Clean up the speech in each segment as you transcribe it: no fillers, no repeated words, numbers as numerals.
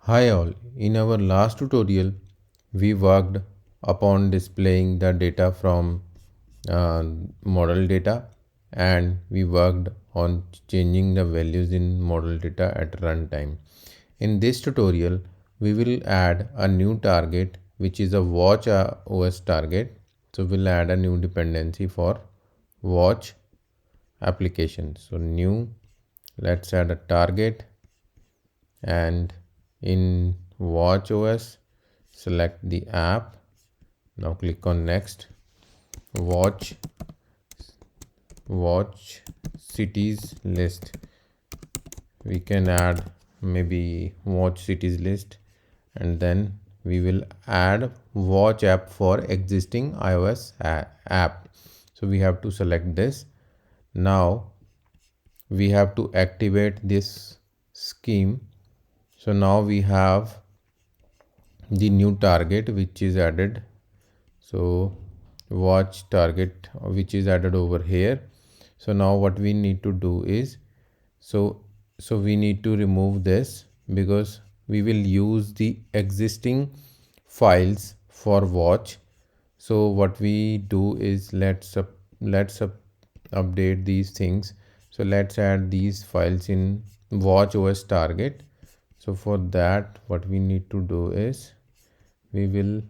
Hi all, in our last tutorial we worked upon displaying the data from model data, and we worked on changing the values in model data at runtime. In this tutorial we will add a new target which is a WatchOS target. So we'll add a new dependency for watch application. So new, let's add a target, and in WatchOS select the app. Now click on next. watch cities list. We can add maybe watch cities list, and then we will add watch app for existing iOS app. So we have to select this. Now we have to activate this scheme. So now we have the new target which is added. So watch target which is added over here. So now what we need to do is, so we need to remove this because we will use the existing files for watch. So what we do is let's update these things. So let's add these files in WatchOS target. So for that what we need to do is we will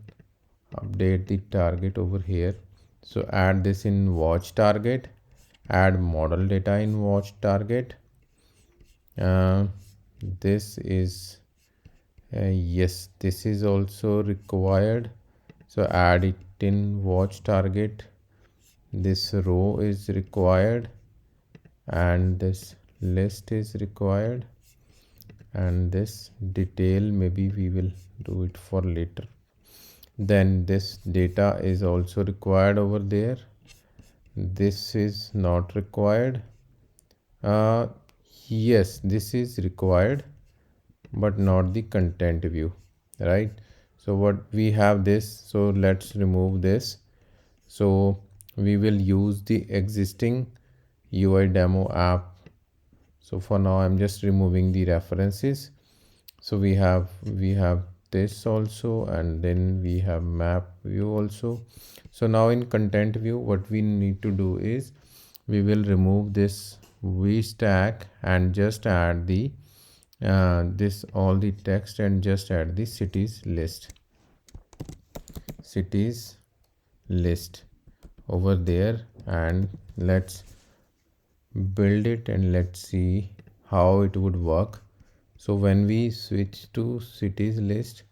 update the target over here. So add this in watch target, add model data in watch target. This is yes, this is also required. So add it in watch target. This row is required, and this list is required, and this detail maybe we will do it for later. Then this data is also required over there. This is not required. Yes, this is required, but not the content view, right? So what we have this, so let's remove this. So we will use the existing UI demo app. So for now I'm just removing the references. So we have this also, and then we have map view also. So now in content view what we need to do is we will remove this v stack and just add the this all the text, and just add the cities list over there, and let's build it and let's see how it would work. So when we switch to cities list,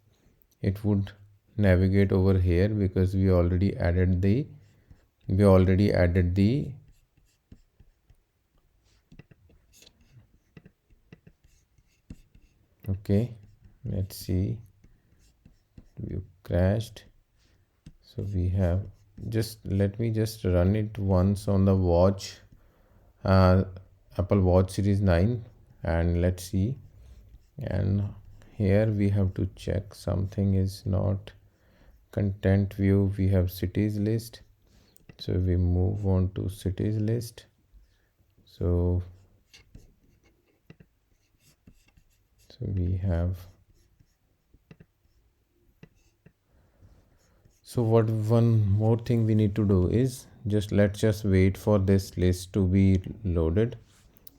it would navigate over here because we already added the okay, let's see, view crashed. So we have let me just run it once on the watch Apple Watch Series 9, and let's see. And here we have to check something is not content view. We have cities list, so we move on to cities list. So we have, so what one more thing we need to do is let's just wait for this list to be loaded.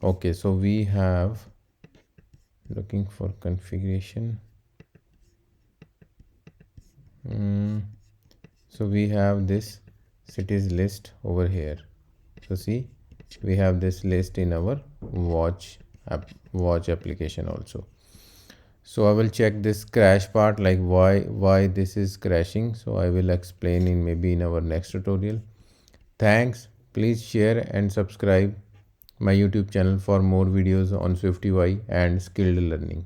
Okay, so we have looking for configuration. So we have this cities list over here. So see, we have this list in our watch application also. So I will check this crash part, like why this is crashing. So I will explain in maybe in our next tutorial. Thanks. Please share and subscribe my YouTube channel for more videos on SwiftUI and skilled learning.